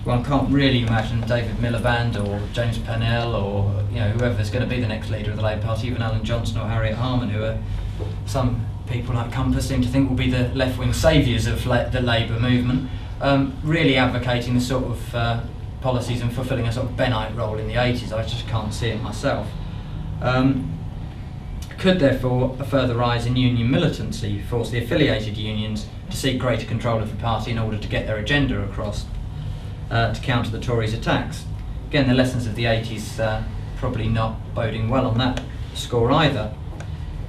one can't really imagine David Miliband or James Pennell or whoever's going to be the next leader of the Labour Party, even Alan Johnson or Harriet Harman, who are some people like Compass seem to think will be the left-wing saviours of the Labour movement, really advocating the sort of policies and fulfilling a sort of Bennite role in the 80s. I just can't see it myself. Could therefore a further rise in union militancy force the affiliated unions to seek greater control of the party in order to get their agenda across, to counter the Tories' attacks? Again, the lessons of the 80s probably not boding well on that score either.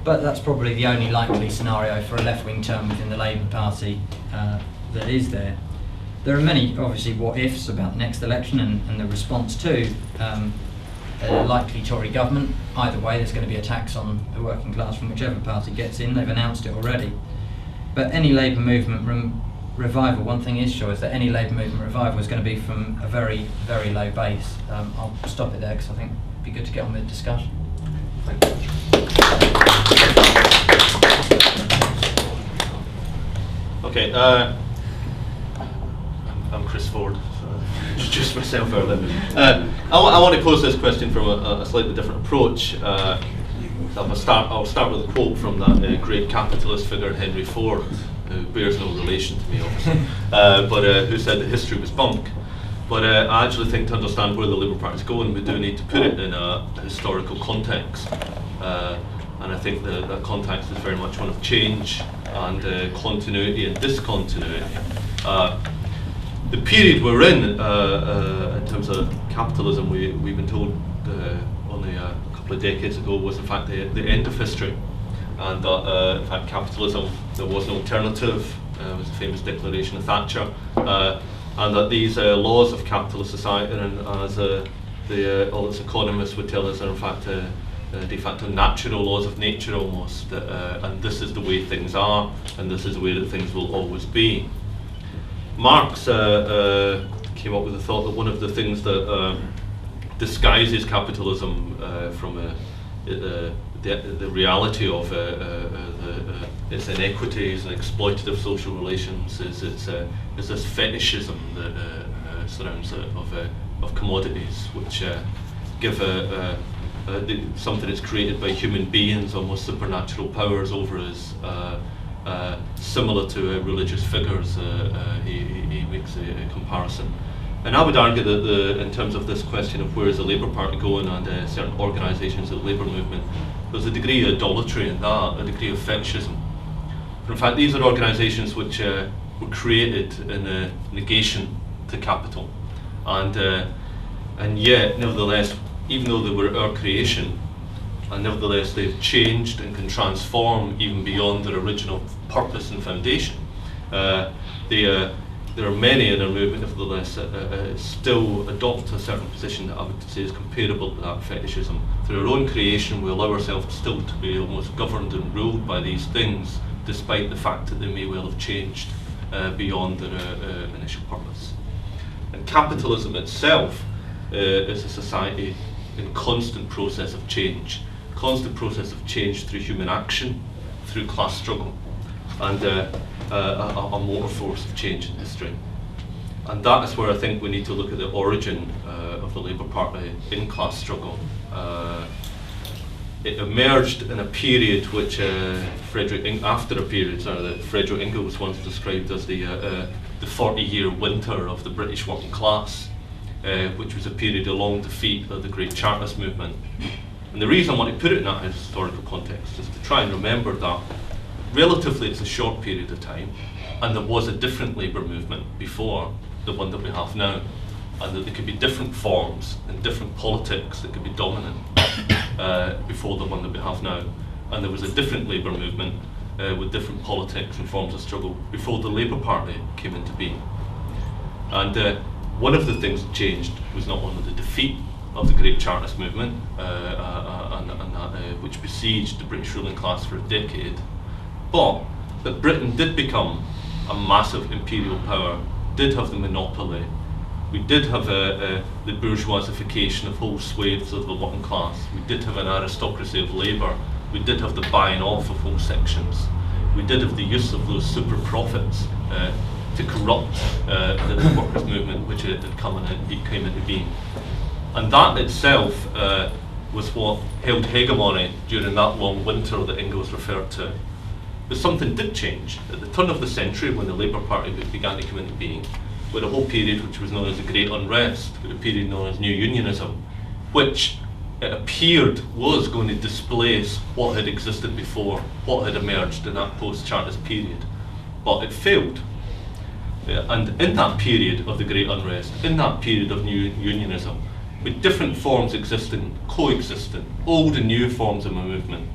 But that's probably the only likely scenario for a left-wing term within the Labour Party that is there. There are many, obviously, what-ifs about the next election and the response to a likely Tory government. Either way, there's going to be attacks on the working class from whichever party gets in. They've announced it already. But any Labour movement revival, one thing is sure, is that any Labour movement revival is going to be from a very, very low base. I'll stop it there because I think it'd be good to get on with the discussion. Thank you. Okay, I'm Chris Ford. Introduce myself earlier. I want to pose this question from a slightly different approach. I'll start with a quote from that great capitalist figure Henry Ford, who bears no relation to me, obviously, but who said that history was bunk. But I actually think to understand where the Labour Party is going, we do need to put it in a historical context. And I think that context is very much one of change and continuity and discontinuity. The period we're in terms of capitalism, we've been told only a couple of decades ago was in fact the end of history, and that in fact capitalism, there was an alternative. It was the famous declaration of Thatcher, and that these laws of capitalist society, and as all its economists would tell us, are in fact de facto natural laws of nature almost, and this is the way things are, and this is the way that things will always be. Marx came up with the thought that one of the things that disguises capitalism from the reality of its inequities and exploitative social relations is this fetishism that surrounds it of commodities, which give something that's created by human beings, almost supernatural powers over us, similar to religious figures. He makes a comparison. And I would argue that in terms of this question of where is the Labour Party going and certain organisations of the Labour movement, there's a degree of idolatry in that, a degree of fetishism. But in fact, these are organisations which were created in a negation to capital, and yet, nevertheless, even though they were our creation, and nevertheless they've changed and can transform even beyond their original purpose and foundation. There are many in our movement, nevertheless, still adopt a certain position that I would say is comparable to that fetishism. Through our own creation, we allow ourselves still to be almost governed and ruled by these things, despite the fact that they may well have changed beyond their initial purpose. And capitalism itself is a society in constant process of change through human action, through class struggle, and a motor force of change in history. And that is where I think we need to look at the origin of the Labour Party in class struggle. It emerged in a period which Frederick Engels once described as the 40-year winter of the British working class, which was a period of long defeat of the great Chartist movement. And the reason I want to put it in that historical context is to try and remember that relatively it's a short period of time, and there was a different labour movement before the one that we have now, and that there could be different forms and different politics that could be dominant before the one that we have now. And there was a different labour movement with different politics and forms of struggle before the Labour Party came into being. And one of the things that changed was not only the defeat of the great Chartist movement, which besieged the British ruling class for a decade, but that Britain did become a massive imperial power, did have the monopoly. We did have the bourgeoisification of whole swathes of the working class. We did have an aristocracy of labour. We did have the buying off of whole sections. We did have the use of those super profits to corrupt the workers' movement which had came into being. And that itself was what held hegemony during that long winter that Engels referred to. But something did change. At the turn of the century, when the Labour Party began to come into being, with a whole period which was known as the Great Unrest, with a period known as New Unionism, which it appeared was going to displace what had existed before, what had emerged in that post-Chartist period. But it failed. And in that period of the Great Unrest, in that period of New Unionism, with different forms existing, coexisting, old and new forms of a movement,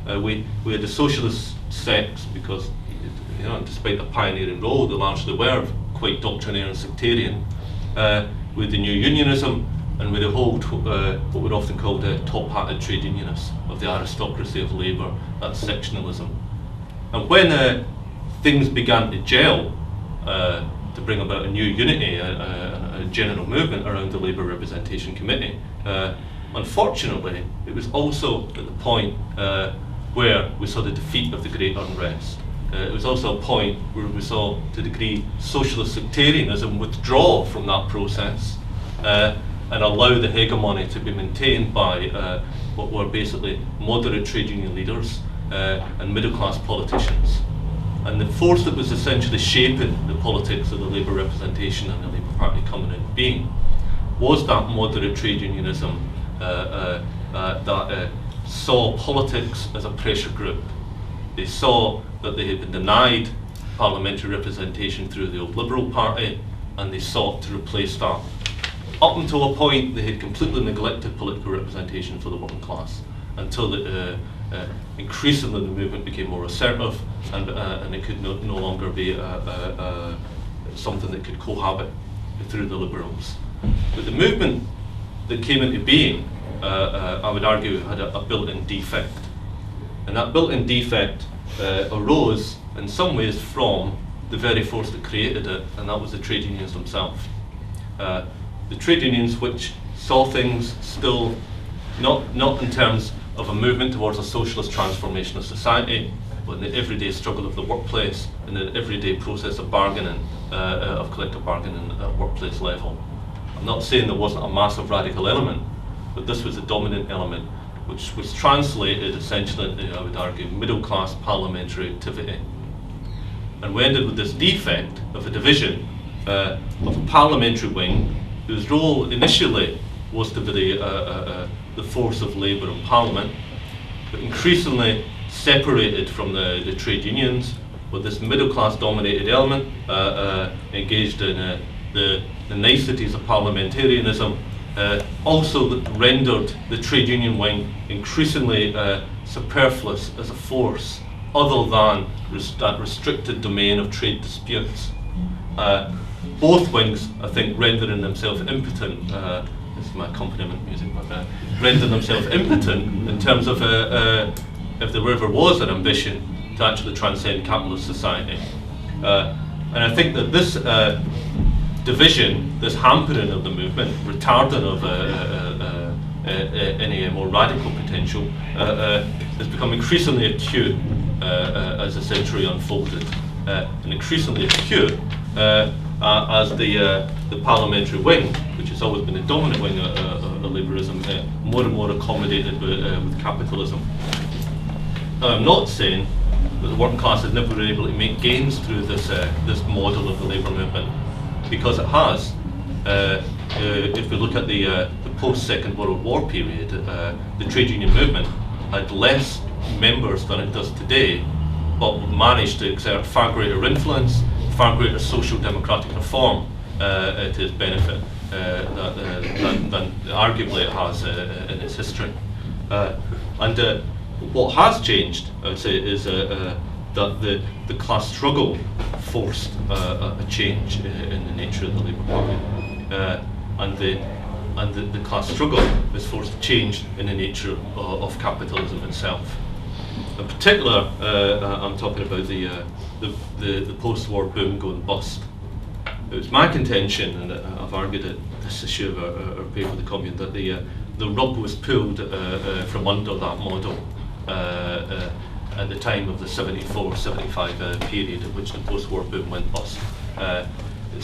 we had the socialist sects, because despite the pioneering role, they largely were quite doctrinaire and sectarian, with the New Unionism, and with the whole, what we're often called top-hatted trade unionists of the aristocracy of labour, that's sectionalism. And when things began to gel, to bring about a new unity, a general movement around the Labour Representation Committee, unfortunately, it was also at the point where we saw the defeat of the Great Unrest. It was also a point where we saw, to a degree, socialist sectarianism withdraw from that process and allow the hegemony to be maintained by what were basically moderate trade union leaders and middle-class politicians. And the force that was essentially shaping the politics of the Labour representation and the Labour Party coming into being was that moderate trade unionism that saw politics as a pressure group. They saw that they had been denied parliamentary representation through the old Liberal Party, and they sought to replace that. Up until a point, they had completely neglected political representation for the working class, until increasingly the movement became more assertive, and it could no longer be something that could cohabit through the Liberals. But the movement that came into being, I would argue, had a built-in defect. And that built-in defect arose in some ways from the very force that created it, and that was the trade unions themselves. The trade unions which saw things still not in terms of a movement towards a socialist transformation of society, but in the everyday struggle of the workplace, in the everyday process of bargaining, of collective bargaining at workplace level. I'm not saying there wasn't a massive radical element, but this was a dominant element, which was translated essentially into, I would argue, middle-class parliamentary activity. And we ended with this defect of a division of a parliamentary wing whose role initially was to be the force of labour in Parliament, but increasingly separated from the trade unions, with this middle-class dominated element engaged in the niceties of parliamentarianism, also rendered the trade union wing increasingly superfluous as a force other than that restricted domain of trade disputes. Both wings, I think, rendering themselves impotent, this is my accompaniment music, but rendering themselves impotent in terms of if there ever was an ambition to actually transcend capitalist society. And I think that this division, this hampering of the movement, retarding of any more radical potential, has become increasingly acute as the century unfolded, and increasingly acute as the parliamentary wing, which has always been a dominant wing of liberalism, more and more accommodated with capitalism. Now, I'm not saying that the working class has never been able to make gains through this model of the labour movement, because it has. If we look at the post-Second World War period, the trade union movement had less members than it does today, but managed to exert far greater influence, far greater social democratic reform to its benefit than arguably it has in its history. And what has changed, I would say, is that the class struggle forced a change in the nature of the Labour Party, and the class struggle has forced a change in the nature of capitalism itself. In particular, I'm talking about the post-war boom going bust. It was my contention, and I've argued at this issue of our paper, the Commune, that the rug was pulled from under that model. at the time of the 74-75 period at which the post-war boom went bust.